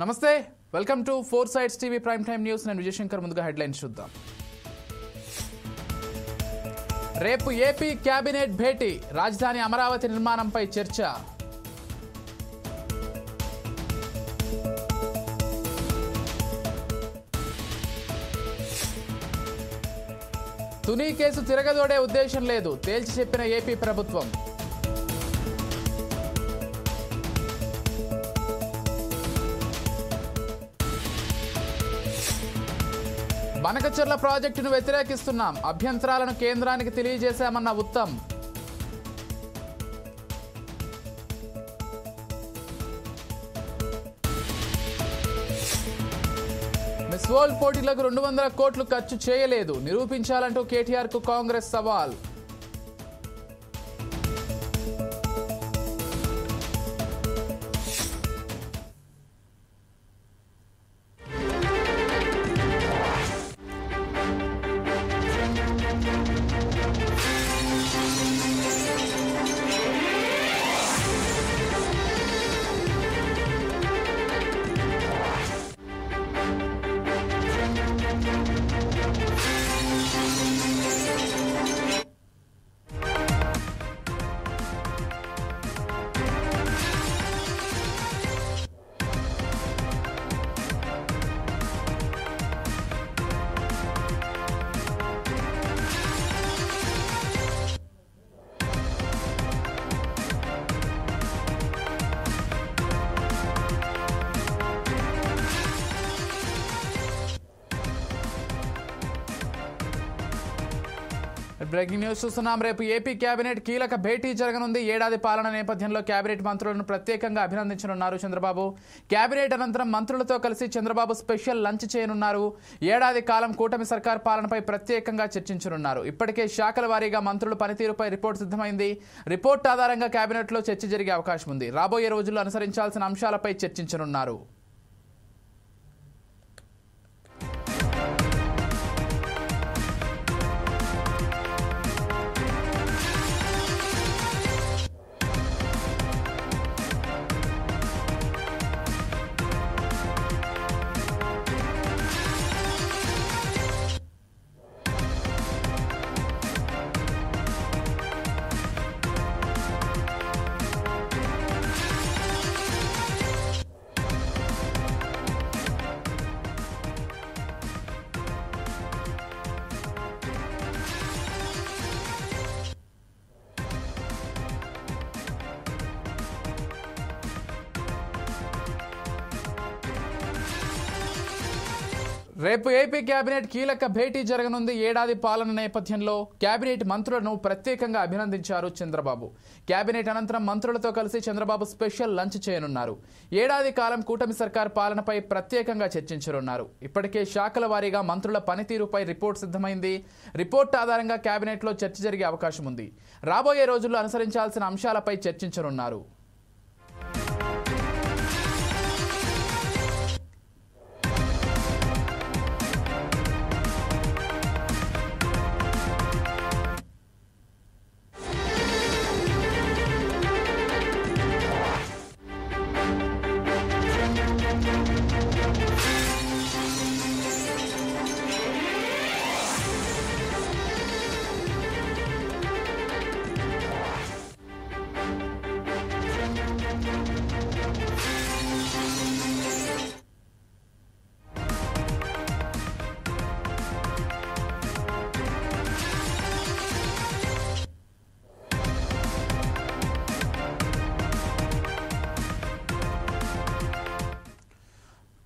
నమస్తే welcome to four sides TV prime time news. నేను విజయశంకర్. ముందుగా హెడ్లైన్స్ చూద్దాం. రేపు ఏపీ కేబినెట్ భేటీ, రాజధాని అమరావతి నిర్మాణంపై చర్చ. తుని కేసు తిరగదోడే ఉద్దేశం లేదు, తేల్చి చెప్పిన ఏపీ ప్రభుత్వం. బనకచెర్ల ప్రాజెక్టును వ్యతిరేకిస్తున్నాం, అభ్యంతరాలను కేంద్రానికి తెలియజేశామన్న ఉత్తమ్. మిస్ వరల్డ్ పోటీలకు 200 కోట్లు ఖర్చు చేయలేదు, నిరూపించాలంటూ కేటీఆర్ కు కాంగ్రెస్ సవాల్. బ్రేకింగ్ న్యూస్ చూస్తున్నాం. రేపు ఏపీ కేబినెట్ కీలక భేటీ జరగనుంది. ఏడాది పాలన నేపథ్యంలో కేబినెట్ మంత్రులను ప్రత్యేకంగా అభినందించనున్నారు చంద్రబాబు. కేబినెట్ అనంతరం మంత్రులతో కలిసి చంద్రబాబు స్పెషల్ లంచ్ చేయనున్నారు. ఏడాది కాలం కూటమి సర్కార్ పాలనపై ప్రత్యేకంగా చర్చించనున్నారు. ఇప్పటికే శాఖల వారీగా మంత్రుల పనితీరుపై రిపోర్ట్ సిద్ధమైంది. రిపోర్ట్ ఆధారంగా కేబినెట్ లో చర్చ జరిగే అవకాశం ఉంది. రాబోయే రోజుల్లో అనుసరించాల్సిన అంశాలపై చర్చించనున్నారు. రేపు ఏపీ కేబినెట్ కీలక భేటీ జరగనుంది. ఏడాది పాలన నేపథ్యంలో కేబినెట్ మంత్రులను ప్రత్యేకంగా అభినందించారు చంద్రబాబు. కేబినెట్ అనంతరం మంత్రులతో కలిసి చంద్రబాబు స్పెషల్ లంచ్ చేయనున్నారు. ఏడాది కాలం కూటమి సర్కార్ పాలనపై ప్రత్యేకంగా చర్చించనున్నారు. ఇప్పటికే శాఖల వారీగా మంత్రుల పనితీరుపై రిపోర్ట్ సిద్ధమైంది. రిపోర్ట్ ఆధారంగా కేబినెట్ లో చర్చ జరిగే అవకాశం ఉంది. రాబోయే రోజుల్లో అనుసరించాల్సిన అంశాలపై చర్చించనున్నారు.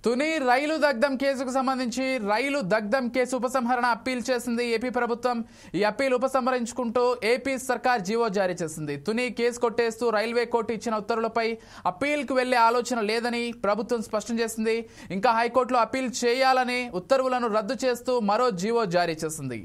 తుని రైలు దగ్ధం కేసుకు సంబంధించి రైలు దగ్ధం కేసు ఉపసంహరణ అప్పీల్ చేసింది ఏపీ ప్రభుత్వం. ఈ అప్పీల్ ఉపసంహరించుకుంటూ ఏపీ సర్కార్ జీవో జారీ చేసింది. తుని కేసు కొట్టేస్తూ రైల్వే కోర్టు ఇచ్చిన ఉత్తర్వులపై అప్పీల్కు వెళ్లే ఆలోచన లేదని ప్రభుత్వం స్పష్టం చేసింది. ఇంకా హైకోర్టులో అప్పీల్ చేయాలని ఉత్తర్వులను రద్దు చేస్తూ మరో జీవో జారీ చేసింది.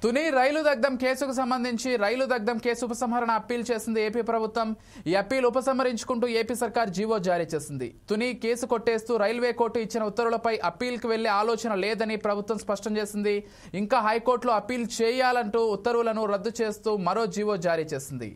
తుని రైలు దగ్ధం కేసుకు సంబంధించి రైలు దగ్ధం కేసు ఉపసంహరణ అప్పీల్ చేసింది ఏపీ ప్రభుత్వం. ఈ అప్పీల్ ఉపసంహరించుకుంటూ ఏపీ సర్కార్ జీవో జారీ చేసింది. తుని కేసు కొట్టేస్తూ రైల్వే కోర్టు ఇచ్చిన ఉత్తర్వులపై అప్పీల్కి వెళ్లే ఆలోచన లేదని ప్రభుత్వం స్పష్టం చేసింది. ఇంకా హైకోర్టులో అప్పీల్ చేయాలంటూ ఉత్తర్వులను రద్దు చేస్తూ మరో జీవో జారీ చేసింది.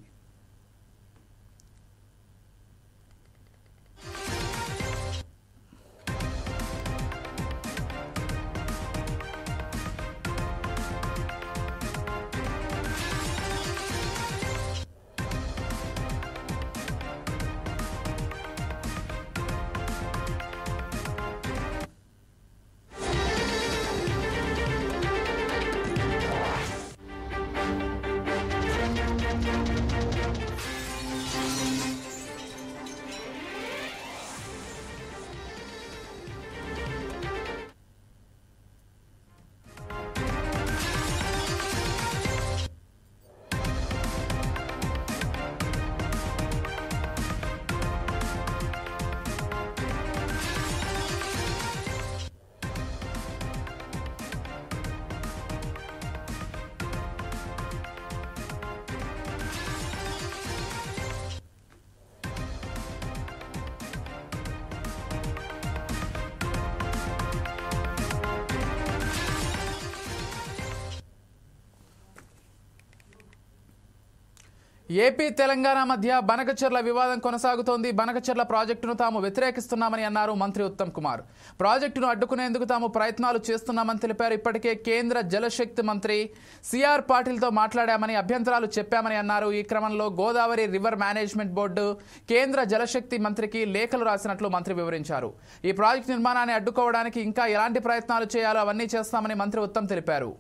ఏపీ తెలంగాణ మధ్య బనకచెర్ల వివాదం కొనసాగుతోంది. బనకచెర్ల ప్రాజెక్టును తాము వ్యతిరేకిస్తున్నామని అన్నారు మంత్రి ఉత్తమ్ కుమార్. ప్రాజెక్టును అడ్డుకునేందుకు తాము ప్రయత్నాలు చేస్తున్నామని తెలిపారు. ఇప్పటికే కేంద్ర జలశక్తి మంత్రి సిఆర్ పాటిల్తో మాట్లాడామని, అభ్యంతరాలు చెప్పామని అన్నారు. ఈ క్రమంలో గోదావరి రివర్ మేనేజ్మెంట్ బోర్డు కేంద్ర జలశక్తి మంత్రికి లేఖలు రాసినట్లు మంత్రి వివరించారు. ఈ ప్రాజెక్టు నిర్మాణాన్ని అడ్డుకోవడానికి ఇంకా ఎలాంటి ప్రయత్నాలు చేయాలో అవన్నీ చేస్తామని మంత్రి ఉత్తమ్ తెలిపారు.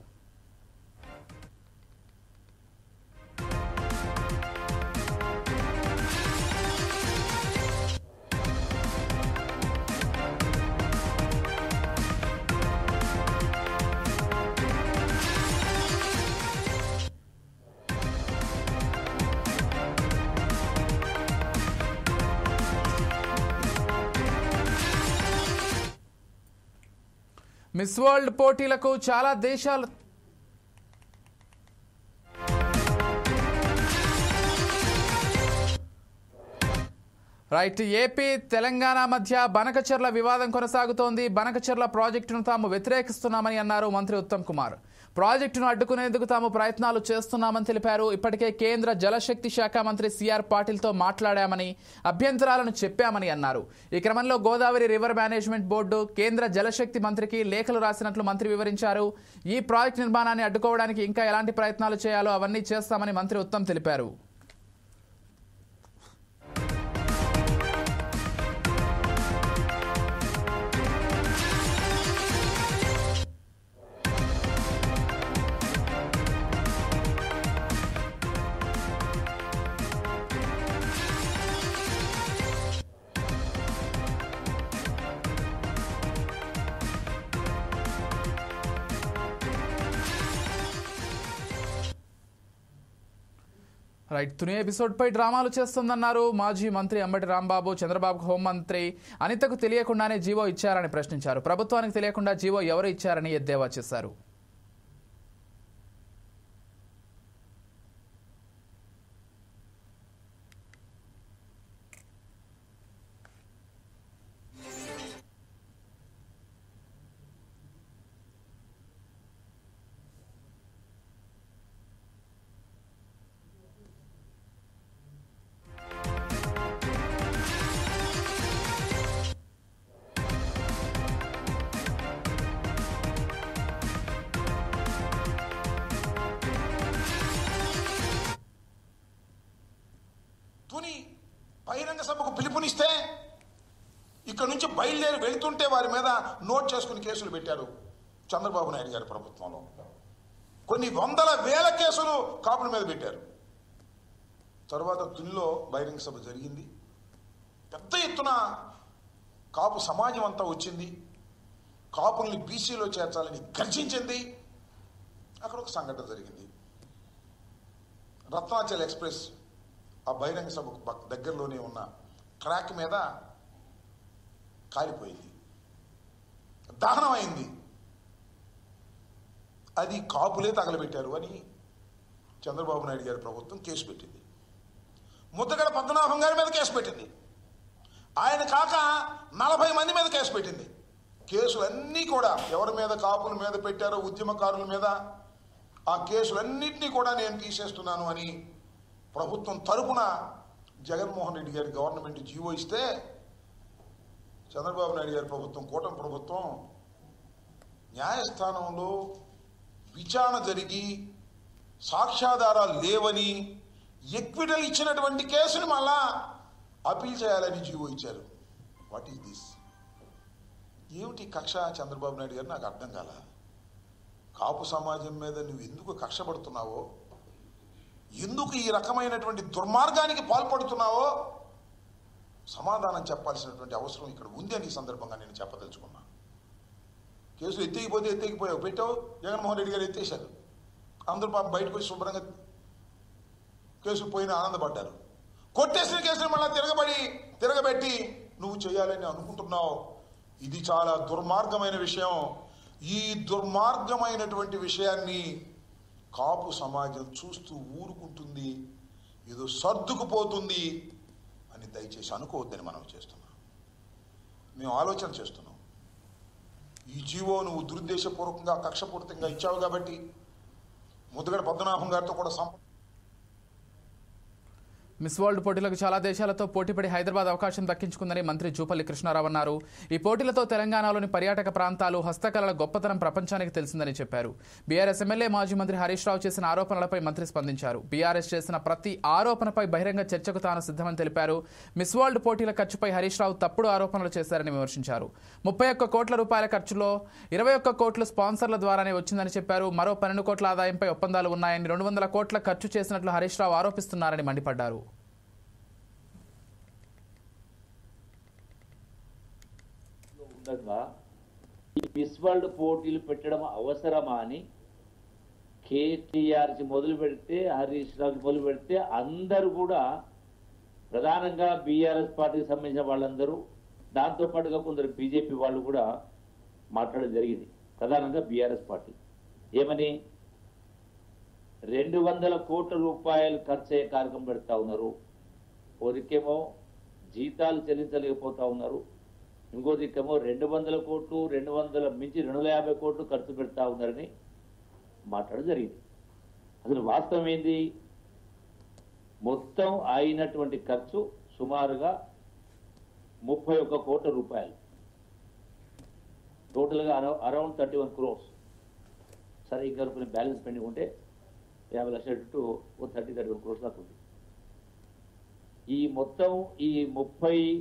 మిస్ వరల్డ్ పోటీలకు చాలా దేశాలు ఏపీ తెలంగాణ మధ్య బనకచెర్ల వివాదం కొనసాగుతోంది. బనకచెర్ల ప్రాజెక్టును తాము వ్యతిరేకిస్తున్నామని అన్నారు మంత్రి ఉత్తమ్ కుమార్. ప్రాజెక్టును అడ్డుకునేందుకు తాము ప్రయత్నాలు చేస్తున్నామని తెలిపారు. ఇప్పటికే కేంద్ర జలశక్తి శాఖ మంత్రి సిఆర్ పాటిల్తో మాట్లాడామని, అభ్యంతరాలను చెప్పామని అన్నారు. ఈ క్రమంలో గోదావరి రివర్ మేనేజ్మెంట్ బోర్డు కేంద్ర జలశక్తి మంత్రికి లేఖలు రాసినట్లు మంత్రి వివరించారు. ఈ ప్రాజెక్టు నిర్మాణాన్ని అడ్డుకోవడానికి ఇంకా ఎలాంటి ప్రయత్నాలు చేయాలో అవన్నీ చేస్తామని మంత్రి ఉత్తమ్ తెలిపారు. తుని ఎపిసోడ్ పై డ్రామాలు చేస్తుందన్నారు మాజీ మంత్రి అంబటి రాంబాబు. చంద్రబాబుకు హోంమంత్రి అనితకు తెలియకుండానే జీవో ఇచ్చారని ప్రశ్నించారు. ప్రభుత్వానికి తెలియకుండా జీవో ఎవరు ఇచ్చారని ఎద్దేవా చేశారు. బహిరంగ సభకు పిలుపునిస్తే ఇక్కడ నుంచి బయలుదేరి వెళుతుంటే వారి మీద నోట్ చేసుకుని కేసులు పెట్టారు చంద్రబాబు నాయుడు గారి ప్రభుత్వంలో. కొన్ని వందల వేల కేసులు కాపుల మీద పెట్టారు. తర్వాత తునిలో బహిరంగ సభ జరిగింది. పెద్ద ఎత్తున కాపు సమాజం అంతా వచ్చింది. కాపుల్ని బీసీలో చేర్చాలని గర్జించింది. అక్కడ ఒక సంఘటన జరిగింది. రత్నాచల్ ఎక్స్ప్రెస్ ఆ బహిరంగ సభకు దగ్గరలోనే ఉన్న ట్రాక్ మీద కాలిపోయింది, దహనం అయింది. అది కాపులే తగలబెట్టారు అని చంద్రబాబు నాయుడు గారి ప్రభుత్వం కేసు పెట్టింది. ముద్దగడ పద్మనాభం గారి మీద కేసు పెట్టింది. ఆయన కాక 40 మంది మీద కేసు పెట్టింది. కేసులన్నీ కూడా ఎవరి మీద కాపుల మీద పెట్టారో ఉద్యమకారుల మీద ఆ కేసులన్నింటినీ కూడా నేను తీసేస్తున్నాను అని ప్రభుత్వం తరపున జగన్మోహన్ రెడ్డి గారి గవర్నమెంట్ జీవో ఇస్తే చంద్రబాబు నాయుడు గారి ప్రభుత్వం, కూటమి ప్రభుత్వం న్యాయస్థానంలో విచారణ జరిగి సాక్ష్యాధారాలు లేవని ఎక్విటల్ ఇచ్చినటువంటి కేసుని మళ్ళా అపీల్ చేయాలని జీవో ఇచ్చారు. What is this? ఏమిటి కక్ష చంద్రబాబు నాయుడు గారు? నాకు అర్థం కాల. కాపు సమాజం మీద నువ్వు ఎందుకు కక్ష పడుతున్నావో, ఎందుకు ఈ రకమైనటువంటి దుర్మార్గానికి పాల్పడుతున్నావో సమాధానం చెప్పాల్సినటువంటి అవసరం ఇక్కడ ఉంది అని ఈ సందర్భంగా నేను చెప్పదలుచుకున్నా. కేసులు ఎత్తేగిపోతే ఎత్తేగిపోయావు, పెట్టావు, జగన్మోహన్ రెడ్డి గారు ఎత్తేశారు. అందరూ పాపం బయటకు వచ్చి శుభ్రంగా కేసులు పోయిన ఆనందపడ్డారు. కొట్టేసిన కేసులు మళ్ళీ తిరగబెట్టి నువ్వు చేయాలని అనుకుంటున్నావు. ఇది చాలా దుర్మార్గమైన విషయం. ఈ దుర్మార్గమైనటువంటి విషయాన్ని కాపు సమాజం చూస్తూ ఊరుకుంటుంది, ఏదో సర్దుకుపోతుంది అని దయచేసి అనుకోవద్దని మనం చేస్తున్నాం. మేము ఆలోచన చేస్తున్నాం. ఈ జీవో నువ్వు దురుద్దేశపూర్వకంగా కక్షపూరితంగా ఇచ్చావు కాబట్టి ముద్దగడ పద్మనాభం గారితో కూడా మిస్ వరల్డ్ పోటీలకు చాలా దేశాలతో పోటీపడి హైదరాబాద్ అవకాశం దక్కించుకుందని మంత్రి జూపల్లి కృష్ణారావు అన్నారు. ఈ పోటీలతో తెలంగాణలోని పర్యాటక ప్రాంతాలు, హస్తకళల గొప్పతనం ప్రపంచానికి తెలిసిందని చెప్పారు. బీఆర్ఎస్ ఎమ్మెల్యే మాజీ మంత్రి హరీష్ రావు చేసిన ఆరోపణలపై మంత్రి స్పందించారు. బీఆర్ఎస్ చేసిన ప్రతి ఆరోపణపై బహిరంగ చర్చకు తాను సిద్ధమని తెలిపారు. మిస్ వరల్డ్ పోటీల ఖర్చుపై హరీష్ రావు తప్పుడు ఆరోపణలు చేశారని విమర్శించారు. 31 కోట్ల రూపాయల ఖర్చులో 21 కోట్లు స్పాన్సర్ల ద్వారానే వచ్చిందని చెప్పారు. మరో 12 కోట్ల ఆదాయంపై ఒప్పందాలు ఉన్నాయని, 200 కోట్ల ఖర్చు చేసినట్లు హరీష్ రావు ఆరోపిస్తున్నారని మండిపడ్డారు. ఈ మిస్ వరల్డ్ పోటీలు పెట్టడం అవసరమా అని కేటీఆర్ మొదలు పెడితే, హరీష్ రావు మొదలు పెడితే అందరూ కూడా, ప్రధానంగా బీఆర్ఎస్ పార్టీకి సంబంధించిన వాళ్ళందరూ, దాంతోపాటుగా కొందరు బీజేపీ వాళ్ళు కూడా మాట్లాడడం జరిగింది. ప్రధానంగా బీఆర్ఎస్ పార్టీ ఏమని, 200 కోట్ల రూపాయలు ఖర్చు అయ్యే కార్యక్రమం పెడతా ఉన్నారు. ఒకరికేమో జీతాలు చెల్లించలేకపోతా ఉన్నారు, ఇంకో దిక్కేమో 200 కోట్లు, 200 మించి 250 కోట్లు ఖర్చు పెడతా ఉన్నారని మాట్లాడడం జరిగింది. అసలు వాస్తవం ఏంది? మొత్తం అయినటువంటి ఖర్చు సుమారుగా 31 కోట్ల రూపాయలు, టోటల్గా అరౌండ్ 31 crores. సరే, ఇంకా కొన్ని బ్యాలెన్స్ పెండింగ్ ఉంటే 50 లక్షల టు 31 crores దాకా ఉంది. ఈ మొత్తం ఈ 31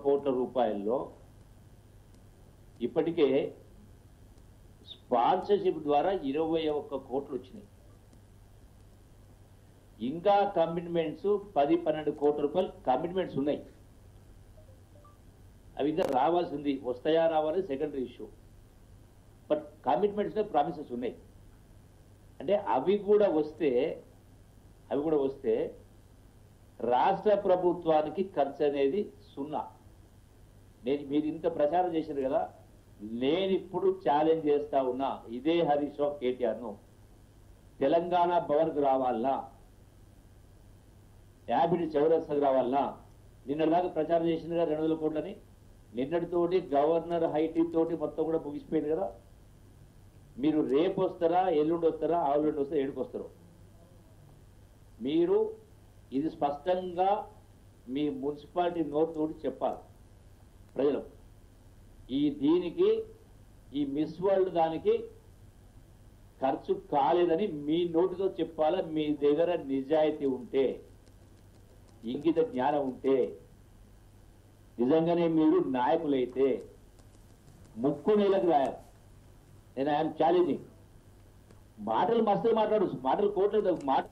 కోట్ల రూపాయల్లో ఇప్పటికే స్పాన్సర్షిప్ ద్వారా 21 కోట్లు వచ్చినాయి. ఇంకా కమిట్మెంట్స్ 10-12 కోట్ల రూపాయలు కమిట్మెంట్స్ ఉన్నాయి. అవి ఇంకా రావాల్సింది, వస్తాయా రావాలి secondary issue. But commitments promises ఉన్నాయి. అంటే అవి కూడా వస్తే రాష్ట్ర ప్రభుత్వానికి ఖర్చు అనేది 0. మీరు ఇంత ప్రచారం చేశారు కదా, నేను ఇప్పుడు ఛాలెంజ్ చేస్తా ఉన్నా, ఇదే హరీష్ రావు కేటీఆర్ను తెలంగాణ భవన్కు రావాలన్నా, యాబిడి చౌరస్తాకు రావాలన్నా, నిన్నటిదాకా ప్రచారం చేసింది కదా 200 కోట్లని, నిన్నటితోటి గవర్నర్ హైటీ తోటి మొత్తం కూడా ముగిసిపోయింది కదా. మీరు రేపు వస్తారా, ఎల్లుండి వస్తారా, ఆవులుండి వస్తారా, ఏడుకు వస్తారో మీరు ఇది స్పష్టంగా మీ మున్సిపాలిటీ నోటితోటి చెప్పాలి ప్రజలు. దీనికి ఈ మిస్ వరల్డ్ దానికి ఖర్చు కాలేదని మీ నోటితో చెప్పాలా. మీ దగ్గర నిజాయితీ ఉంటే, ఇంగిత జ్ఞానం ఉంటే, నిజంగానే మీరు నాయకులైతే ముక్కు నేలకు రాయాలి. నేను ఐఎమ్ ఛాలెంజింగ్. మాటలు మస్తు మాట్లాడు, మాటలు కోట్లేదు మాట.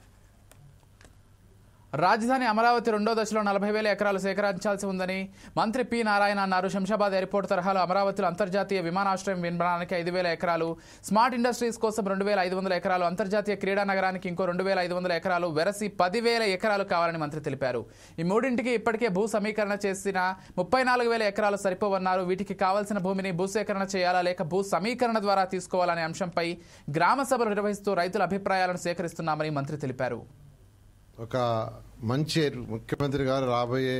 రాజధాని అమరావతి రెండో దశలో 40,000 ఎకరాలు సేకరించాల్సి ఉందని మంత్రి పి నారాయణ అన్నారు. శంషాబాద్ ఎయిర్పోర్ట్ తరహాలో అమరావతిలో అంతర్జాతీయ విమానాశ్రయం నిర్మాణానికి 5,000 ఎకరాలు, స్మార్ట్ ఇండస్ట్రీస్ కోసం 2,500 ఎకరాలు, అంతర్జాతీయ క్రీడా నగరానికి ఇంకో 2,500 ఎకరాలు, వెరసి 10,000 ఎకరాలు కావాలని మంత్రి తెలిపారు. ఈ మూడింటికి ఇప్పటికే భూ సమీకరణ చేసిన 34,000 ఎకరాలు సరిపోవన్నారు. వీటికి కావాల్సిన భూమిని భూసేకరణ చేయాలా లేక భూ సమీకరణ ద్వారా తీసుకోవాలనే అంశంపై గ్రామ సభలు నిర్వహిస్తూ రైతుల అభిప్రాయాలను సేకరిస్తున్నామని మంత్రి తెలిపారు. ఒక మంచి ముఖ్యమంత్రి గారు రాబోయే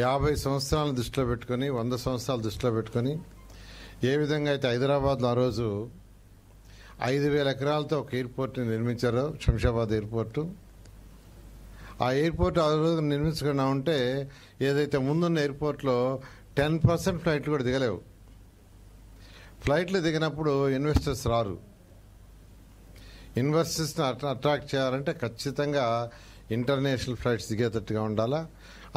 50 సంవత్సరాలను దృష్టిలో పెట్టుకొని 100 సంవత్సరాలు దృష్టిలో పెట్టుకొని ఏ విధంగా అయితే హైదరాబాద్లో ఆ రోజు 5,000 ఎకరాలతో ఒక ఎయిర్పోర్ట్ని నిర్మించారో శంషాబాద్ ఎయిర్పోర్టు, ఆ ఎయిర్పోర్ట్ ఆ రోజు నిర్మించకుండా ఉంటే ఏదైతే ముందున్న ఎయిర్పోర్ట్లో 10% ఫ్లైట్లు కూడా దిగలేవు. ఫ్లైట్లు దిగినప్పుడు ఇన్వెస్టర్స్ రారు. ఇన్వెస్టర్స్ని అట్రాక్ట్ చేయాలంటే ఖచ్చితంగా ఇంటర్నేషనల్ ఫ్లైట్స్ దిగేటట్టుగా ఉండాలా.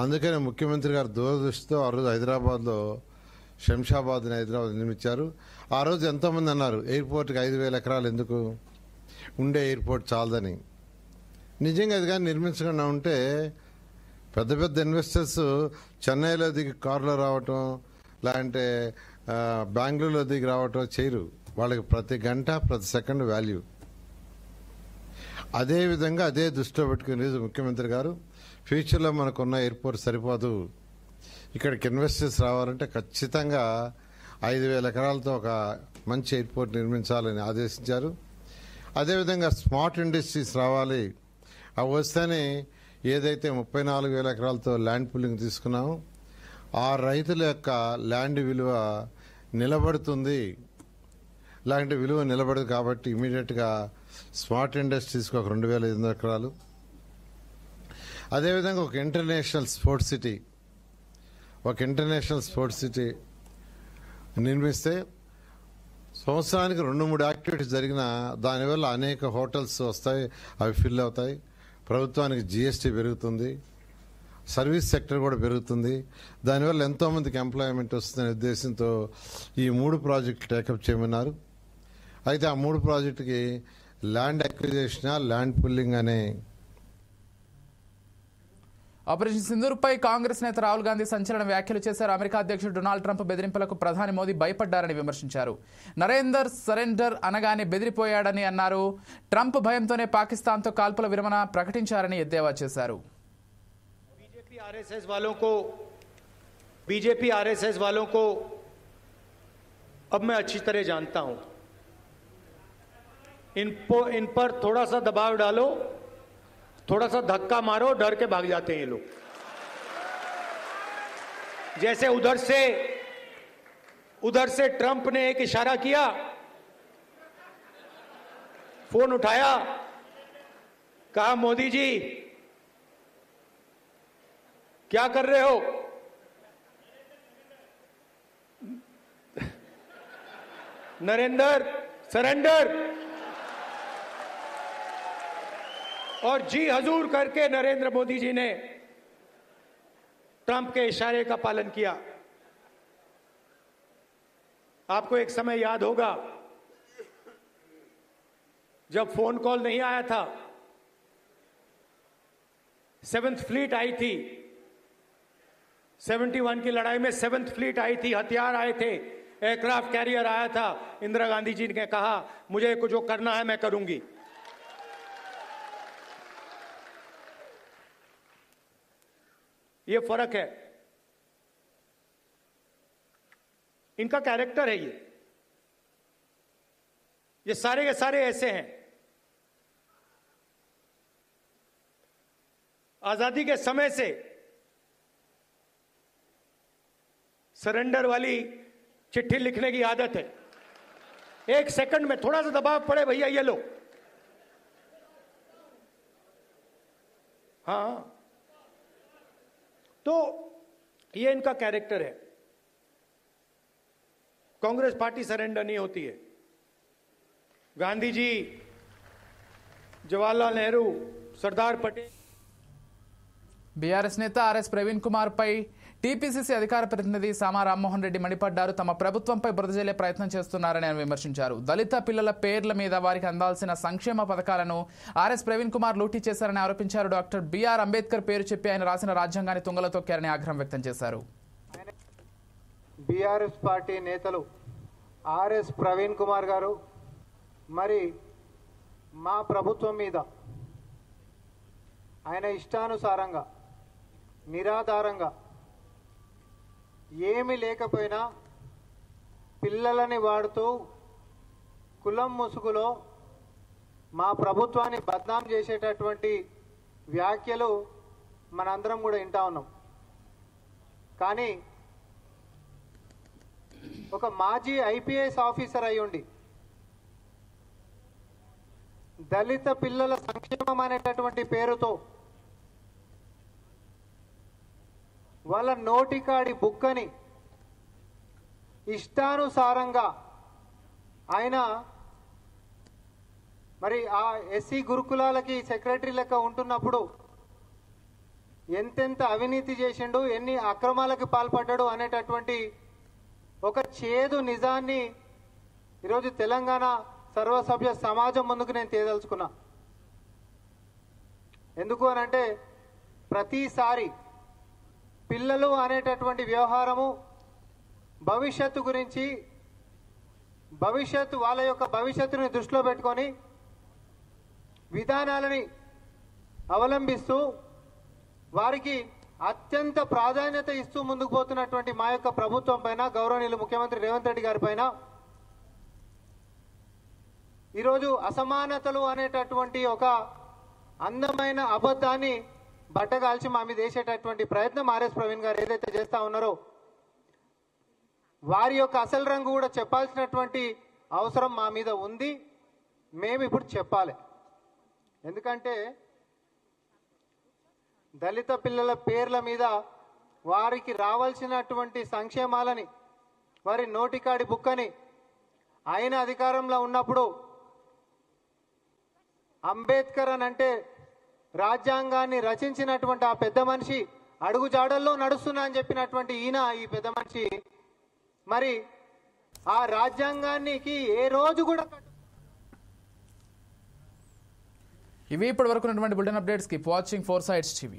అందుకని ముఖ్యమంత్రి గారు దూరదృష్టితో ఆ రోజు హైదరాబాద్లో శంషాబాద్ని హైదరాబాద్ నిర్మించారు. ఆ రోజు ఎంతోమంది అన్నారు ఎయిర్పోర్ట్కి 5,000 ఎకరాలు ఎందుకు, ఉండే ఎయిర్పోర్ట్ చాలదని. నిజంగా అది కానీ నిర్మించకుండా ఉంటే పెద్ద పెద్ద ఇన్వెస్టర్స్ చెన్నైలో దిగి కారులో రావటం లేదంటే బెంగళూరులో దిగి రావటం చేయరు. వాళ్ళకి ప్రతి గంట ప్రతి సెకండ్ వాల్యూ. అదేవిధంగా అదే దృష్టిలో పెట్టుకుని ముఖ్యమంత్రి గారు ఫ్యూచర్లో మనకున్న ఎయిర్పోర్ట్ సరిపోదు, ఇక్కడికి ఇన్వెస్టర్స్ రావాలంటే ఖచ్చితంగా 5,000 ఎకరాలతో ఒక మంచి ఎయిర్పోర్ట్ నిర్మించాలని ఆదేశించారు. అదేవిధంగా స్మార్ట్ ఇండస్ట్రీస్ రావాలి. అవి వస్తేనే ఏదైతే 34,000 ఎకరాలతో ల్యాండ్ పూలింగ్ తీసుకున్నామో ఆ రైతుల యొక్క ల్యాండ్ విలువ నిలబడుతుంది. ఇలాంటి విలువ నిలబడదు కాబట్టి ఇమీడియట్గా స్మార్ట్ ఇండస్ట్రీస్కి ఒక 2,500 ఎకరాలు. అదేవిధంగా ఒక ఇంటర్నేషనల్ స్పోర్ట్స్ సిటీ నిర్మిస్తే సంవత్సరానికి 2-3 యాక్టివిటీస్ జరిగినా దానివల్ల అనేక హోటల్స్ వస్తాయి, అవి ఫిల్ అవుతాయి. ప్రభుత్వానికి జీఎస్టీ పెరుగుతుంది, సర్వీస్ సెక్టర్ కూడా పెరుగుతుంది. దానివల్ల ఎంతోమందికి ఎంప్లాయ్మెంట్ వస్తుందనే ఉద్దేశంతో ఈ 3 ప్రాజెక్టులు టేకప్ చేయమన్నారు. అయితే ఆ 3 ప్రాజెక్టుకి ల్యాండ్ అక్విజిషన్, ల్యాండ్ పుల్లింగ్ అనే. ఆపరేషన్ సింధూర్పై కాంగ్రెస్ నేత రాహుల్ గాంధీ సంచలన వ్యాఖ్యలు చేశారు. అమెరికా అధ్యక్షుడు డొనాల్డ్ ట్రంప్ బెదిరింపులకు ప్రధాని మోదీ భయపడ్డారని విమర్శించారు. నరేందర్ సరెండర్ అనగానే బెదిరిపోయాడని అన్నారు. ట్రంప్ భయంతోనే పాకిస్తాన్తో కాల్పుల విరమణ ప్రకటించారని ఎద్దేవా చేశారు. बीजेपी आरएसएस वालों को अब मैं अच्छी तरह जानता हूं. इन पर थोड़ा सा दबाव डालो, थोड़ा सा धक्का मारो, डर के भाग जाते हैं ये लोग. जैसे उधर से ट्रंप ने एक इशारा किया, फोन उठाया, कहा मोदी जी क्या कर रहे हो? नरेंद्र सरेंडर, और जी हजूर करके नरेंद्र मोदी जी ने ट्रंप के इशारे का पालन किया. आपको एक समय याद होगा जब फोन कॉल नहीं आया था, 7th फ्लीट आई थी, 71 की लड़ाई में 7th फ्लीट आई थी, हथियार आए थे, एयरक्राफ्ट कैरियर आया था. इंदिरा गांधी जी ने कहा मुझे जो करना है मैं करूंगी. ये फर्क है, इनका कैरेक्टर है. ये सारे के सारे ऐसे हैं. आजादी के समय से सरेंडर वाली चिट्ठी लिखने की आदत है. 1 सेकंड में थोड़ा सा दबाव पड़े, भैया ये लो. हाँ, तो ये इनका कैरेक्टर है. कांग्रेस पार्टी सरेंडर नहीं होती है. गांधी जी, जवाहरलाल नेहरू, सरदार पटेल. బీఆర్ఎస్ నేత ఆర్ఎస్ ప్రవీణ్ కుమార్ పై టీపీసీసీ అధికార ప్రతినిధి సామా రామ్మోహన్ రెడ్డి మండిపడ్డారు. తమ ప్రభుత్వంపై బురద జల్లే ప్రయత్నం చేస్తున్నారని ఆయన విమర్శించారు. దళిత పిల్లల పేర్ల మీద వారికి అందాల్సిన సంక్షేమ పథకాలను ఆర్ఎస్ ప్రవీణ్ కుమార్ లూటీ చేశారని ఆరోపించారు. డాక్టర్ బిఆర్ అంబేద్కర్ పేరు చెప్పి ఆయన రాసిన రాజ్యాంగాన్ని తుంగలో తొక్కారని ఆగ్రహం వ్యక్తం చేశారు. బీఆర్ఎస్ పార్టీ నేతలు ఆర్ఎస్ ప్రవీణ్ కుమార్ గారు మరి మా ప్రభుత్వం మీద ఆయన ఇష్టానుసారంగా నిరాధారంగా ఏమీ లేకపోయినా పిల్లలని వాడుతూ కులం ముసుగులో మా ప్రభుత్వాన్ని బద్నాం చేసేటటువంటి వ్యాఖ్యలు మనందరం కూడా వింటా ఉన్నాం. కానీ ఒక మాజీ ఐపీఎస్ ఆఫీసర్ అయ్యుండి దళిత పిల్లల సంక్షేమం అనేటటువంటి పేరుతో వాళ్ళ నోటికాడి బుక్కని ఇష్టానుసారంగా ఆయన మరి ఆ ఎస్సీ గురుకులాలకి సెక్రటరీ లెక్క ఉంటున్నప్పుడు ఎంతెంత అవినీతి చేసిండు, ఎన్ని అక్రమాలకు పాల్పడ్డాడు అనేటటువంటి ఒక చేదు నిజాన్ని ఈరోజు తెలంగాణ సర్వసభ్య సమాజం ముందుకు నేను తేదలుచుకున్నా. ఎందుకు అనంటే ప్రతిసారి పిల్లలు అనేటటువంటి వ్యవహారము భవిష్యత్తు గురించి వాళ్ళ యొక్క భవిష్యత్తుని దృష్టిలో పెట్టుకొని విధానాలని అవలంబిస్తూ వారికి అత్యంత ప్రాధాన్యత ఇస్తూ ముందుకు పోతున్నటువంటి మా యొక్క ప్రభుత్వం పైన గౌరవనీయులు ముఖ్యమంత్రి రేవంత్ రెడ్డి గారి పైన ఈరోజు అసమానతలు అనేటటువంటి ఒక అందమైన అబద్ధాన్ని బట్టగాల్చి మా మీద వేసేటటువంటి ప్రయత్నం ఆర్ఎస్ ప్రవీణ్ గారు ఏదైతే చేస్తా ఉన్నారో వారి యొక్క అసలు రంగు కూడా చెప్పాల్సినటువంటి అవసరం మా మీద ఉంది. మేము ఇప్పుడు చెప్పాలి. ఎందుకంటే దళిత పిల్లల పేర్ల మీద వారికి రావాల్సినటువంటి సంక్షేమాలని వారి నోటికాడి బుక్కని ఆయన అధికారంలో ఉన్నప్పుడు అంబేద్కర్ అని అంటే రాజ్యాంగాన్ని రచించినటువంటి ఆ పెద్ద మనిషి అడుగు జాడల్లో నడుస్తున్నా అని చెప్పినటువంటి ఈయన ఈ పెద్ద మనిషి మరి ఆ రాజ్యాంగానికి ఏ రోజు కూడా ఇవి ఇప్పటి వరకు ఉన్నటువంటి bulletin updates. Keep watching 4 Sides TV.